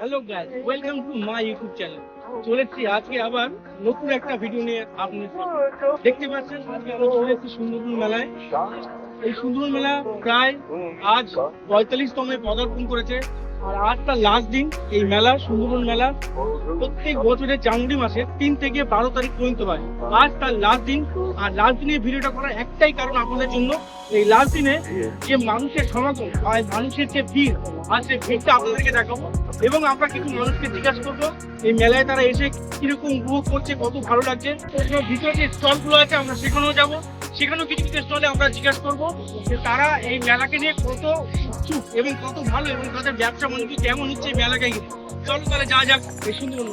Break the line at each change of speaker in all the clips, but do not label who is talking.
Hello guys, welcome to my YouTube channel. চলেছি আজকে আবার নতুন একটা ভিডিও নিয়ে আপনাদের সামনে। দেখতে পাচ্ছেন আজকে আমরা চলে এসেছি সুন্দরবন মেলায়। এই সুন্দরবন মেলা প্রায় আজ 45তমে পদার্পণ করেছে, আর আজ তার লাস্ট দিন। এই মেলা সুন্দরবন মেলা প্রত্যেক বছরের জানুয়ারি মাসে 3 থেকে 12 তারিখ পর্যন্ত হয়। আজ তার লাস্ট দিন, আর লাস্ট দিনে ভিডিওটা করার একটাই কারণ আপনাদের জন্য। এই লাস্ট দিনে যে মানুষের সমাগম আর মানুষের যে ভিড়, আর সেই ভিড়টা আপনাদেরকে দেখাবো এবং আমরা কিছু মানুষকে জিজ্ঞাসা করবো এই মেলায় তারা এসে কিরকম উপভোগ করছে, কত ভালো লাগছে। ভিতরে যে স্টলগুলো আছে আমরা সেখানেও যাবো, সেখানেও কিছু কিছু স্টলে আমরা জিজ্ঞাসা করবো যে তারা এই মেলাকে নিয়ে কত ইচ্ছুক এবং কত ভালো, এবং তাদের ব্যবসা বাণিজ্য কেমন হচ্ছে এই মেলাকে ঘিরে। চলো তাহলে যা যাক এই সুন্দর।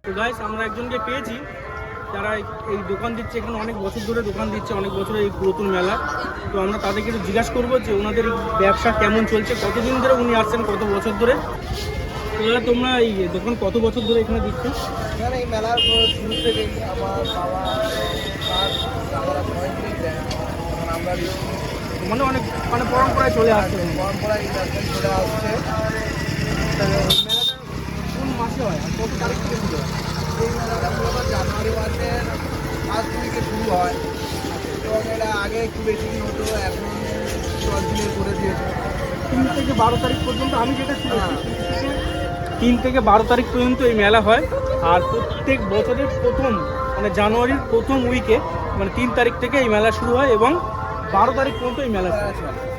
তো গাইস, আমরা একজনকে পেয়েছি যারা এই দোকান দিচ্ছে, এখানে অনেক বছর ধরে দোকান দিচ্ছে, অনেক বছরের এই পুরাতন মেলা। তো আমরা তাদেরকে একটু জিজ্ঞাসা করবো যে ওনাদের ব্যবসা কেমন চলছে, কতদিন ধরে উনি আসছেন, কত বছর ধরে। তো তোমরা এই দোকান কত বছর ধরে এখানে দিচ্ছেন?
এখানে এই মেলার শুরু থেকে আমার বাবা তার দেয়, তখন আমরা
মানে অনেক পরম্পরায় চলে আসছে।
পরম্পরায় এই ব্যবসা চলে আসছে।
মেলাটা কোন মাসে হয় আর কত তারিখ থেকে শুরু হয়?
এই মেলাটা মূলত জানুয়ারি মাসের 5 থেকে শুরু হয়, এবং এটা আগে একটু বেশি দিন হতো, এখন 10 দিনের করে দিয়েছে।
3 থেকে 12 তারিখ পর্যন্ত আমি যেটা শুনেছি, 3 থেকে 12 তারিখ পর্যন্ত এই মেলা হয়। আর প্রত্যেক বছরের প্রথম মানে জানুয়ারির প্রথম উইকে মানে 3 তারিখ থেকে এই মেলা শুরু হয় এবং 12 তারিখ পর্যন্ত এই মেলা চলে।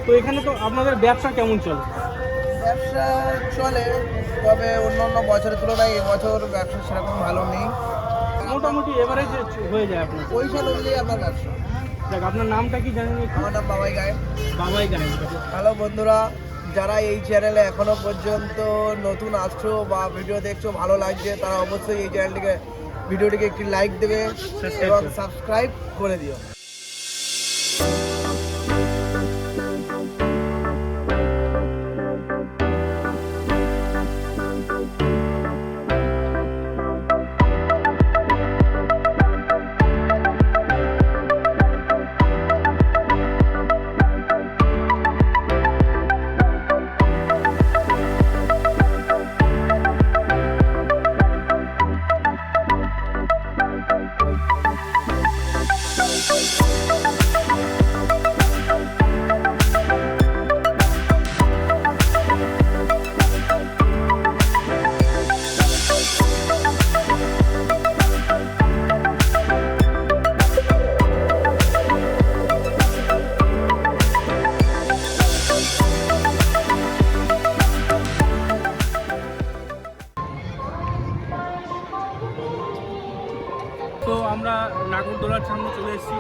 তো এখানে তো আপনাদের ব্যবসা কেমন চলে?
ব্যবসা চলে, তবে অন্য অন্য বছরের তুলনায় এবছর ব্যবসা সেরকম ভালো নেই।
মোটামুটি এভারেজ হয়ে যায় আপনার
পয়সা অনুযায়ী আপনার ব্যবসা।
দেখ, আপনার নামটা কি জানেন?
আমার নাম বাবাই গায়ে।
বাবাই গায়ে।
হ্যালো বন্ধুরা, যারা এই চ্যানেলে এখনো পর্যন্ত নতুন আসছো বা ভিডিও দেখছো, ভালো লাগছে, তারা অবশ্যই এই ভিডিওটিকে একটি লাইক দেবে এবং সাবস্ক্রাইব করে দিও।
তো আমরা নাগরদোলার সামনে চলে এসেছি,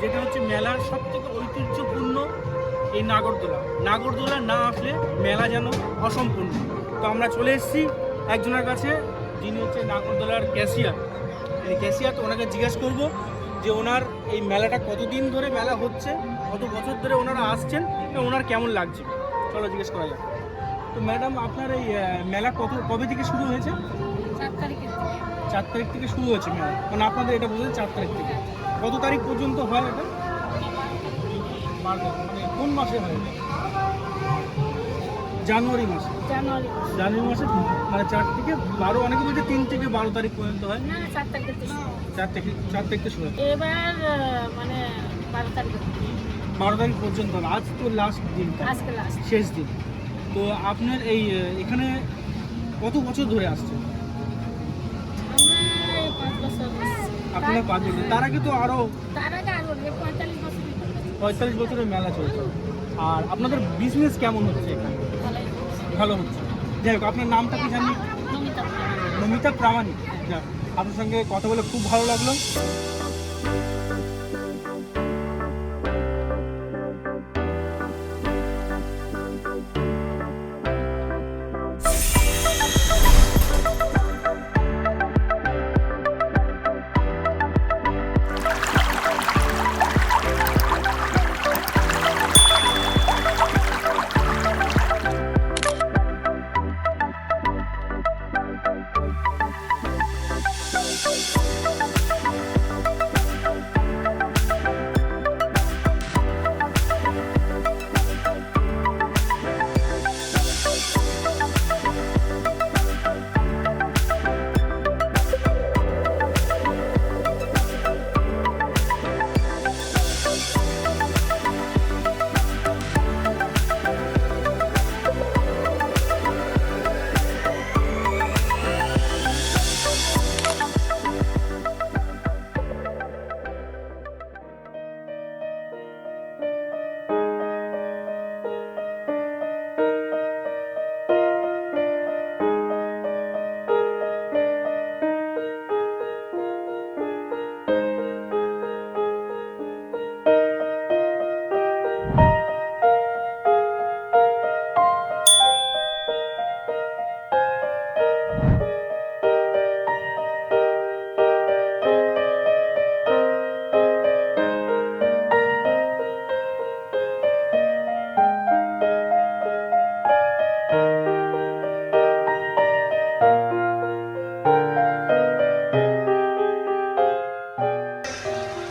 যেটা হচ্ছে মেলার সব থেকে ঐতিহ্যপূর্ণ এই নাগরদোলা না আসলে মেলা যেন অসম্পূর্ণ। তো আমরা চলে এসেছি একজনের কাছে, যিনি হচ্ছে নাগরদোলার ক্যাশিয়ার। তো ওনাকে জিজ্ঞেস করবো যে ওনার এই মেলাটা কতদিন ধরে মেলা হচ্ছে, কত বছর ধরে ওনারা আসছেন এবং ওনার কেমন লাগছে। চলো জিজ্ঞেস করা যাক। তো ম্যাডাম, আপনার এই মেলা কবে থেকে শুরু হয়েছে? 4 তারিখ থেকে শুরু হয়েছে মেলা, মানে আপনাদের এটা বলছেন 4 তারিখ থেকে। কত তারিখ পর্যন্ত হয় এটা? মানে কোন মাসে হয়? জানুয়ারি মাসে। জানুয়ারি মাসে মানে 4 থেকে 12, অনেকে বলছে 3 থেকে 12 তারিখ পর্যন্ত হয়। 4 থেকে শুরু হয়।
এবার মানে
12 তারিখ পর্যন্ত। আজ তো লাস্ট দিন, শেষ দিন। তো আপনার এই এখানে কত বছর ধরে আসছেন? আপনার 5 বছর। তার আগে তো আরো 45 বছরের মেলা চলছে। আর আপনাদের বিজনেস কেমন হচ্ছে এখানে? ভালো হচ্ছে। যাই হোক, আপনার নামটা কি জানি? নমিতা প্রামাণিক। যাক, আপনার সঙ্গে কথা বলে খুব ভালো লাগলো।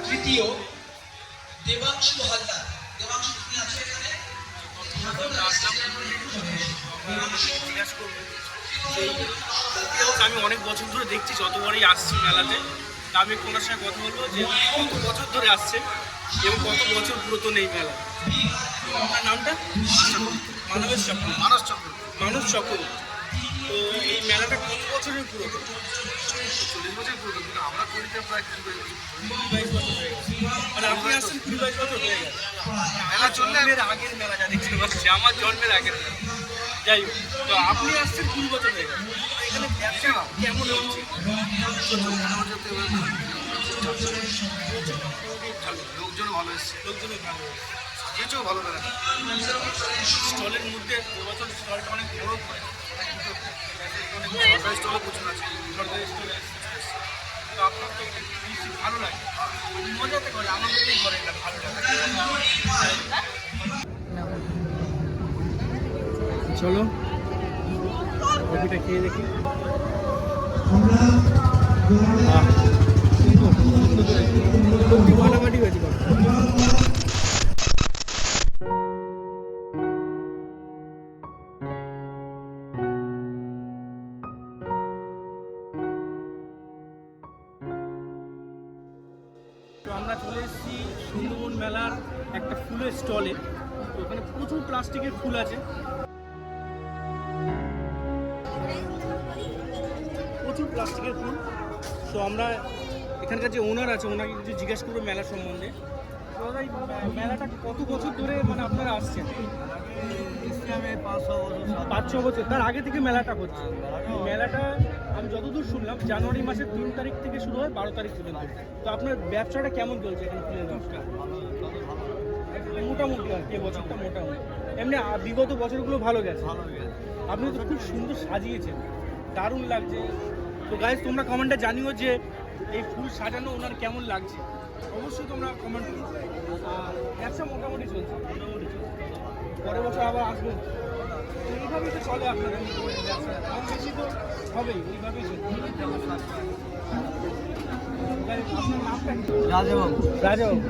তৃতীয় দেবাংশু হালদার। দেবাংশু তুমি আছো এখানে?
আমি অনেক বছর ধরে দেখছি, যতবারই আসছি মেলাতে। তা আমি ওনার সঙ্গে কথা বলবো যে কত বছর ধরে আসছে এবং কত বছর পুরাতন এই মেলা। আপনার নামটা? মানবেশ চক্র। মানস চক্র। তো এই মেলাটা কত বছরের পুরাতন?
40 বছর পুরো, কিন্তু আমরা করিতে প্রায়
22 বছর হয়ে গেছে। মানে আপনি আসছেন 22 বছর হয়ে গেছে।
মেলা চললে
জন্মের আগের মেলা, যা দেখতে পাচ্ছি আমার জন্মের আগের মেলা। যাই হোক, তো আপনি আসছেন 20 বছর হয়ে গেছে। এখানে ব্যবসা কেমন হচ্ছে?
লোকজন ভালো এসছে,
লোকজনের ভালো
সাজিয়েছেও ভালো মেলা।
স্টলের মধ্যে বছর স্টলটা অনেক বড় করে,
সরকারি স্টলও প্রচুর আছে।
সরকারি স্টলে তো আপনার তো বেশি ভালো লাগে, মজাতে করে, আনন্দতেই করে, এটা ভালো লাগে। চলো কফিটা খেয়ে দেখি। ফাটাফাটি হয়েছে কফি। তো আমরা চলে এসেছি সুন্দরবন মেলার একটা ফুলের স্টলে। তো ওখানে প্রচুর প্লাস্টিকের ফুল আছে, প্রচুর প্লাস্টিকের ফুল। তো আমরা এখানকার যে ওনার আছে, ওনাকে কিছু জিজ্ঞেস করবো মেলা সম্বন্ধে। তো দাদা, এই মেলাটা কত বছর ধরে মানে আপনারা আসছেন? 5-6 বছর। তার আগে থেকে মেলাটা হচ্ছে। মেলাটা আমি যতদূর শুনলাম জানুয়ারি মাসের 3 তারিখ থেকে শুরু হয় 12 তারিখ পর্যন্ত। তো আপনার ব্যবসাটা কেমন চলছে এখানে ফুলের ব্যবসা? মোটামুটি আর কি, বছরটা মোটামুটি। এমনি বিগত বছরগুলো ভালো গেছে। আপনি তো খুব সুন্দর সাজিয়েছেন, দারুণ লাগছে। তো গাইজ, তোমরা কমেন্টে জানিও যে এই ফুল সাজানো ওনার কেমন লাগছে, অবশ্যই তোমরা কমেন্ট করো। আর ব্যবসা মোটামুটি চলছে, পরের বছর আবার আসবো। তো এইভাবেই তো চলে আপনাদের ব্যবসা, কম বেশি তো হবেই, এইভাবেই চলছে। আপনার নামটা কি?
রাজাবাবু।
রাজাবাবু।